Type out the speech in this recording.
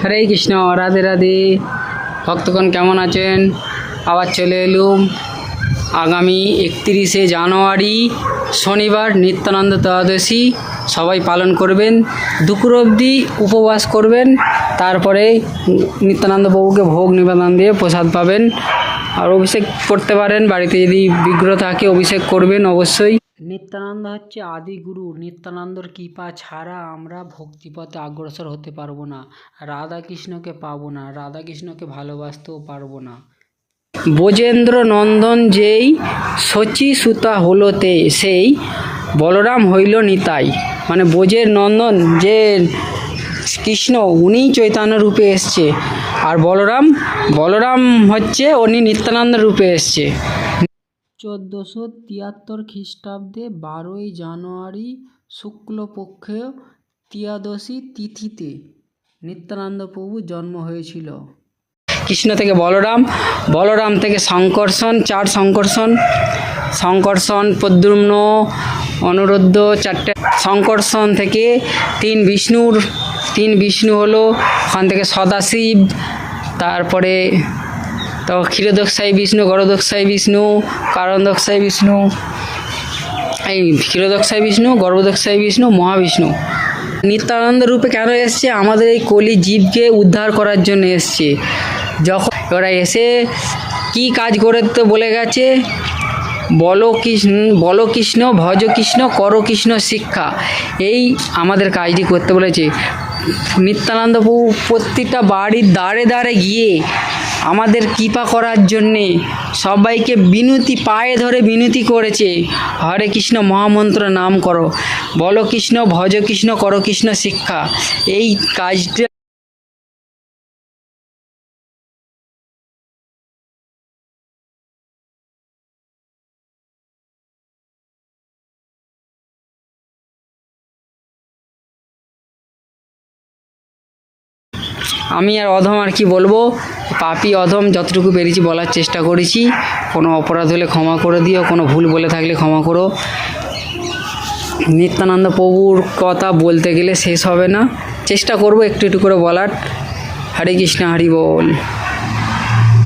হরে কৃষ্ণ, রাধে রাধে। ভক্তগণ কেমন আছেন? আবার চলে এলুম আগামী 31শে জানুয়ারি শনিবার নিত্যানন্দ ত্রয়োদশী। সবাই পালন করবেন, দুপুর অবধি উপবাস করবেন, তারপরে নিত্যানন্দ প্রভুকে ভোগ নিবেদন দিয়ে প্রসাদ পাবেন। আর অভিষেক করতে পারেন, বাড়িতে যদি বিগ্রহ থাকে অভিষেক করবেন অবশ্যই। নিত্যানন্দ হচ্ছে আদিগুরু। নিত্যানন্দর কৃপা ছাড়া আমরা ভক্তিপথে অগ্রসর হতে পারবো না, রাধাকৃষ্ণকে পাবো না, রাধাকৃষ্ণকে ভালোবাসতেও পারবো না। ব্রজেন্দ্র নন্দন যেই শচী সুতা হলোতে, সেই বলরাম হইল নিতাই। মানে ব্রজের নন্দন যে কৃষ্ণ, উনিই চৈতন্য রূপে এসছে, আর বলরাম হচ্ছে উনি নিত্যানন্দ রূপে এসছে। 1473 খ্রিস্টাব্দে 12ই জানুয়ারি শুক্লপক্ষ ত্রয়োদশী তিথিতে নিত্যানন্দ প্রভুর জন্ম হয়েছিল। কৃষ্ণ থেকে বলরাম থেকে সংকর্ষণ, 4 সংকর্ষণ, প্রদ্যুম্ন, অনিরুদ্ধ, 4টে সংকর্ষণ থেকে 3 বিষ্ণু হলো। ওখান থেকে সদাশিব, তারপরে তো ক্ষীরোদক্ষায়ী বিষ্ণু, গর্ভদক্ষায়ী বিষ্ণু, কারণদক্ষায়ী বিষ্ণু, এই ক্ষীরোদক্ষায়ী বিষ্ণু, গর্ভদক্ষায়ী বিষ্ণু, মহাবিষ্ণু। নিত্যানন্দ রূপে কেন এসছে? আমাদের এই কলি জীবকে উদ্ধার করার জন্য এসছে। যখন ওরা এসে কি কাজ করতে বলে গেছে, বলো কৃষ্ণ, ভজ কৃষ্ণ, করো কৃষ্ণ শিক্ষা, এই আমাদের কাজটি করতে বলেছে। নিত্যানন্দ প্রভু প্রত্যেকটা বাড়ির দ্বারে দ্বারে গিয়ে আমাদের কৃপা করার জন্যে সবাইকে পায়ে ধরে বিনতি করেছে, হরে কৃষ্ণ মহামন্ত্র নাম করো, বলো কৃষ্ণ, ভজ কৃষ্ণ, করো কৃষ্ণ শিক্ষা। এই কাজটা আমি আর অধম আর কি বলবো, পাপী অধম যতটুকু পেরেছি বলার চেষ্টা করেছি। কোনো অপরাধ হলে ক্ষমা করে দিও, কোনো ভুল বলে থাকলে ক্ষমা করো। নিত্যানন্দ প্রভুর কথা বলতে গেলে শেষ হবে না, চেষ্টা করব একটু একটু করে বলার। হরে কৃষ্ণ, হরি বল।